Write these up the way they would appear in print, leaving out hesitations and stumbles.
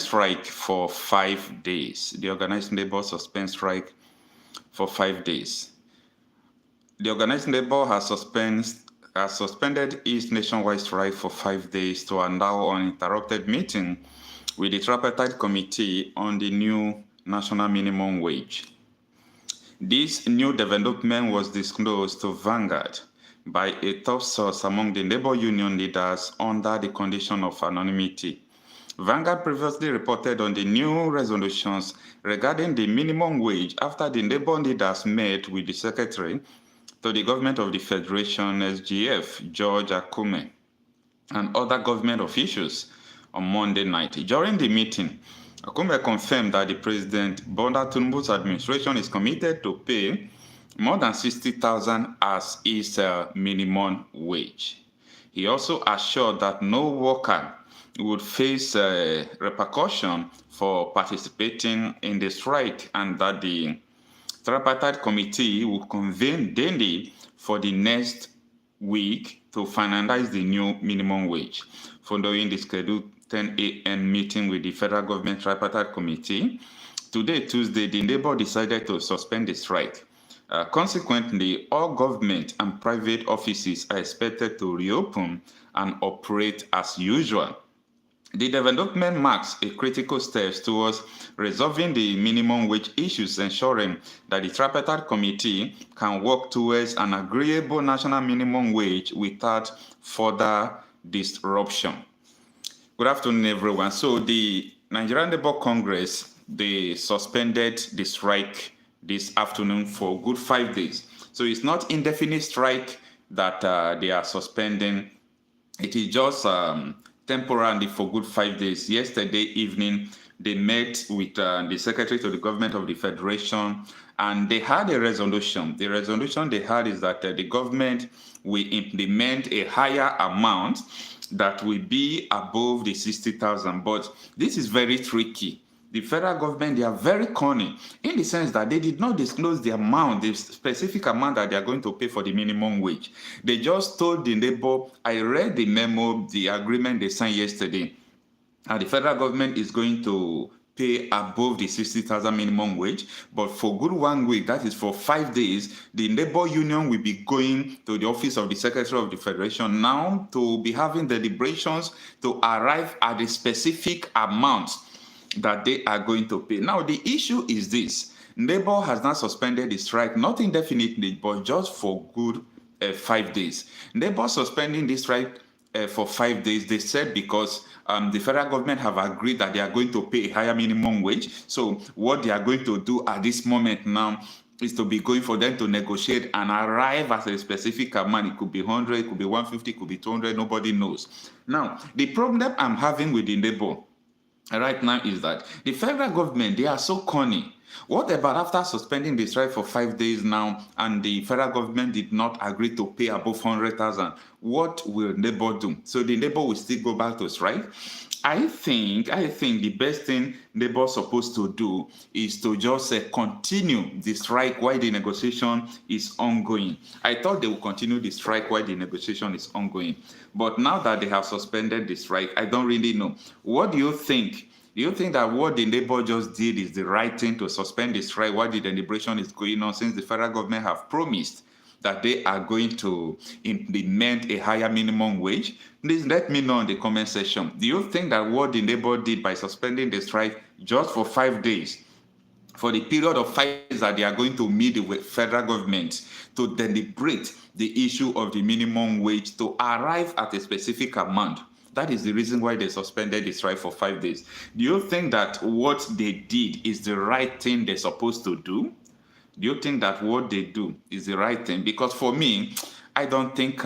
strike for 5 days. The Organized Labour suspends strike for 5 days. The Organized Labour has suspended its nationwide strike for 5 days to allow uninterrupted meeting with the tripartite committee on the new national minimum wage. This new development was disclosed to Vanguard by a top source among the labor union leaders under the condition of anonymity. Vanguard previously reported on the new resolutions regarding the minimum wage after the labor leaders met with the secretary to the government of the Federation, SGF, George Akume, and other government officials on Monday night. During the meeting, Akume confirmed that the President Bola Tinubu's administration is committed to pay more than 60,000 as its minimum wage. He also assured that no worker would face repercussion for participating in the strike and that the tripartite committee will convene daily for the next week to finalize the new minimum wage. Following the scheduled 10 a.m. meeting with the federal government tripartite committee, today, Tuesday, the Labour decided to suspend the strike. Consequently, all government and private offices are expected to reopen and operate as usual. The development marks a critical step towards resolving the minimum wage issues, ensuring that the tripartite committee can work towards an agreeable national minimum wage without further disruption. Good afternoon, everyone. So the Nigerian Labour Congress, they suspended the strike this afternoon for good 5 days. So it's not indefinite strike that they are suspending. It is just temporarily for good 5 days. Yesterday evening, they met with the secretary to the government of the Federation, and they had a resolution. The resolution they had is that the government will implement a higher amount that will be above the 60,000. But this is very tricky. The federal government, they are very cunning in the sense that they did not disclose the amount, the specific amount that they are going to pay for the minimum wage. They just told the labor, I read the memo, the agreement they signed yesterday, and the federal government is going to pay above the 60,000 minimum wage, but for good 1 week, that is for 5 days, the labor union will be going to the office of the Secretary of the Federation now to be having deliberations to arrive at the specific amount that they are going to pay. Now, the issue is this. Labour has not suspended the strike, not indefinitely, but just for good 5 days. Labour suspending the strike for 5 days, they said because the federal government have agreed that they are going to pay a higher minimum wage. So what they are going to do at this moment now is to be going for them to negotiate and arrive at a specific amount. It could be 100, it could be 150, it could be 200, nobody knows. Now, the problem I'm having with the Labour right now is that the federal government, they are so cunning. What about after suspending the strike for 5 days now and the federal government did not agree to pay above 100,000? What will Labour do? So the Labour will still go back to strike? I think the best thing Labour is supposed to do is to just continue the strike while the negotiation is ongoing. I thought they would continue the strike while the negotiation is ongoing. But now that they have suspended the strike, I don't really know. What do you think? Do you think that what the Labour just did is the right thing to suspend the strike while the deliberation is going on, since the federal government have promised that they are going to implement a higher minimum wage? Please let me know in the comment section. Do you think that what the Labour did by suspending the strike just for 5 days, for the period of 5 days that they are going to meet the federal government to deliberate the issue of the minimum wage to arrive at a specific amount? That is the reason why they suspended the strike for 5 days. Do you think that what they did is the right thing they're supposed to do? Do you think that what they do is the right thing? Because for me, I don't think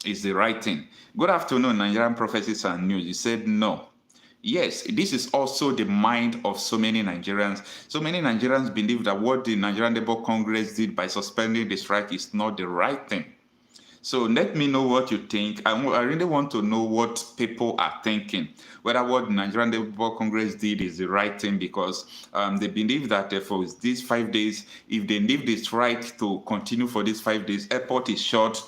it's the right thing. Good afternoon, Nigerian Prophecies and News. You said no. Yes, this is also the mind of so many Nigerians. So many Nigerians believe that what the Nigerian Labour Congress did by suspending the strike is not the right thing. So let me know what you think. I really want to know what people are thinking, whether what the Nigerian Labour Congress did is the right thing, because they believe that for these 5 days, if they leave the strike to continue for these 5 days, airport is shut,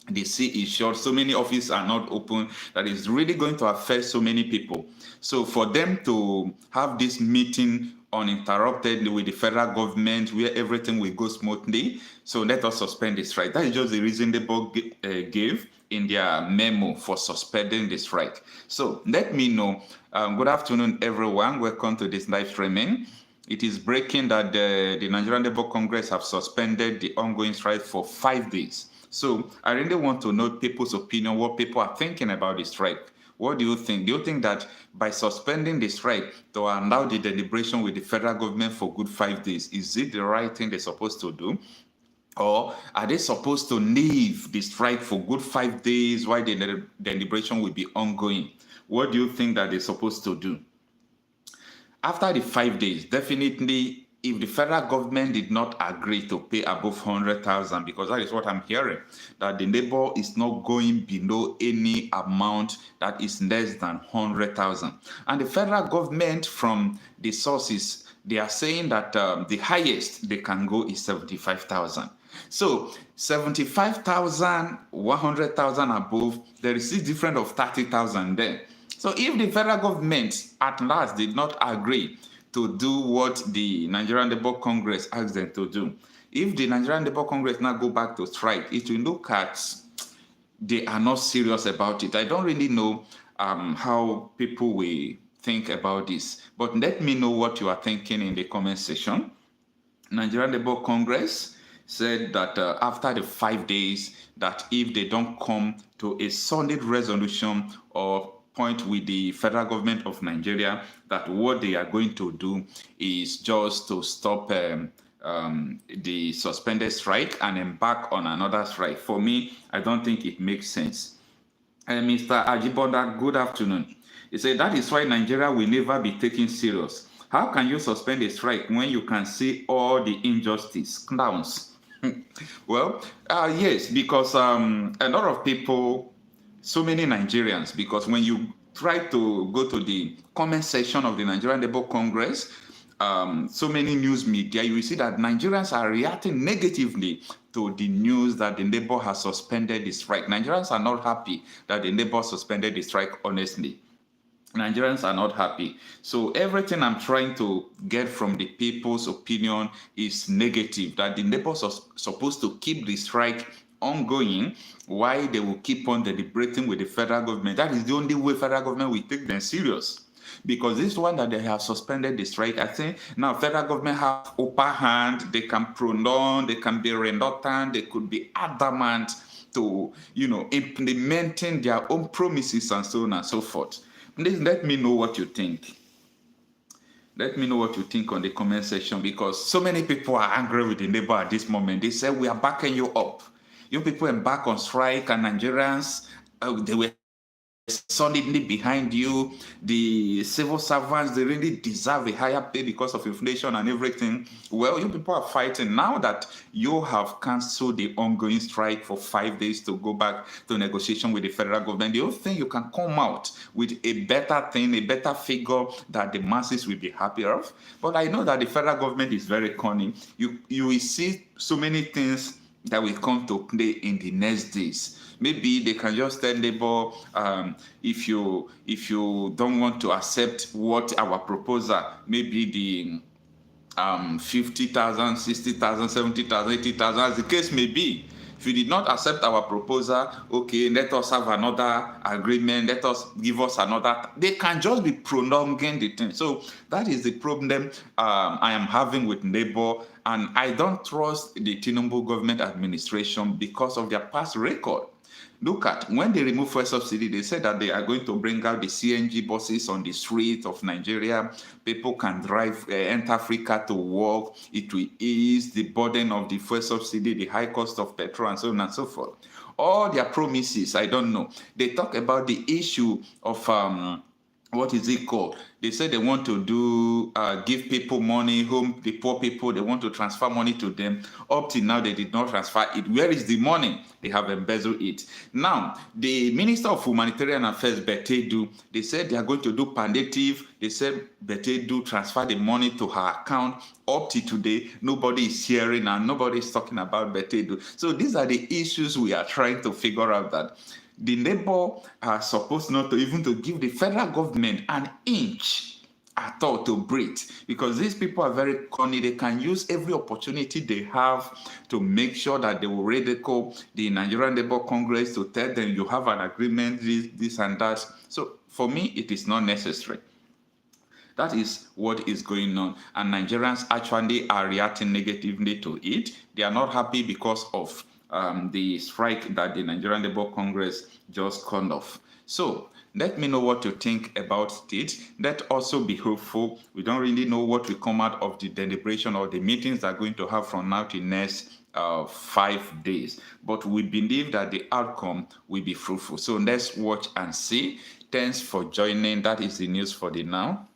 the sea is short, so many offices are not open, that is really going to affect so many people. So for them to have this meeting uninterrupted with the federal government where everything will go smoothly, so let us suspend the strike. That is just the reason they both gave in their memo for suspending the strike. So let me know. Good afternoon, everyone. Welcome to this live streaming. It is breaking that the Nigerian Labour Congress have suspended the ongoing strike for 5 days. So I really want to know people's opinion, what people are thinking about the strike. What do you think? Do you think that by suspending the strike to allow the deliberation with the federal government for good 5 days, is it the right thing they're supposed to do? Or are they supposed to leave the strike for good 5 days while the deliberation will be ongoing? What do you think that they're supposed to do? After the 5 days, definitely, if the federal government did not agree to pay above 100,000, because that is what I'm hearing, that the labor is not going below any amount that is less than 100,000. And the federal government, from the sources, they are saying that the highest they can go is 75,000. So 75,000, 100,000 above, there is a difference of 30,000 there. So if the federal government at last did not agree to do what the Nigerian Labour Congress asked them to do, if the Nigerian Labour Congress now go back to strike, it will look at they are not serious about it. I don't really know how people will think about this, but let me know what you are thinking in the comment section. Nigerian Labour Congress said that after the 5 days, that if they don't come to a solid resolution or point with the federal government of Nigeria, that what they are going to do is just to stop the suspended strike and embark on another strike. For me, I don't think it makes sense. Mr. Ajibonda, good afternoon. He said that is why Nigeria will never be taken serious. How can you suspend a strike when you can see all the injustice? Clowns. Well, yes, because a lot of people, so many Nigerians, because when you try to go to the comment section of the Nigerian Labour Congress, so many news media, you will see that Nigerians are reacting negatively to the news that the Labour has suspended the strike. Nigerians are not happy that the Labour suspended the strike, honestly. Nigerians are not happy. So everything I'm trying to get from the people's opinion is negative, that the Labour are supposed to keep the strike ongoing while they will keep on deliberating with the federal government. That is the only way federal government will take them serious. Because this one that they have suspended the strike, I think now federal government have upper hand, they can prolong, they can be reluctant, they could be adamant to, implementing their own promises and so on and so forth. Please let me know what you think. Let me know what you think on the comment section, because so many people are angry with the Labour at this moment. They say, we are backing you up. You people embark on strike, and Nigerians, they were solidly behind you. The civil servants, they really deserve a higher pay because of inflation and everything. Well, you people are fighting now that you have cancelled the ongoing strike for 5 days to go back to negotiation with the federal government. Do you think you can come out with a better thing, a better figure that the masses will be happy of? But I know that the federal government is very cunning. You will see so many things that will come to play in the next days. Maybe they can just tell Labour, if you don't want to accept what our proposal, maybe the 50,000, 60,000, 70,000, 80,000, as the case may be. If you did not accept our proposal, okay, let us have another agreement, let us give us another. They can just be prolonging the thing. So that is the problem I am having with Labour, and I don't trust the Tinubu government administration because of their past record. Look at when they remove fuel subsidy, they said that they are going to bring out the CNG buses on the streets of Nigeria. People can drive, enter Africa to work. It will ease the burden of the fuel subsidy, the high cost of petrol, and so on and so forth. All their promises, I don't know. They talk about the issue of what is it called? They say they want to do give people money, whom the poor people, they want to transfer money to them. Up till now, they did not transfer it. Where is the money? They have embezzled it. Now, the Minister of Humanitarian Affairs, Betedu, they said they are going to do palliative. They said Betedu transfer the money to her account. Up to today, nobody is hearing and nobody is talking about Betedu. So these are the issues we are trying to figure out, that the Labour are supposed not to even to give the federal government an inch at all to breathe, because these people are very cunning. They can use every opportunity they have to make sure that they will ridicule the Nigerian Labour Congress, to tell them you have an agreement, this and that. So for me, it is not necessary. That is what is going on. And Nigerians actually are reacting negatively to it. They are not happy because of the strike that the Nigerian Labour Congress just called off. So let me know what you think about it. Let also be hopeful. We don't really know what will come out of the deliberation or the meetings that are going to have from now to next 5 days. But we believe that the outcome will be fruitful. So let's watch and see. Thanks for joining. That is the news for the now.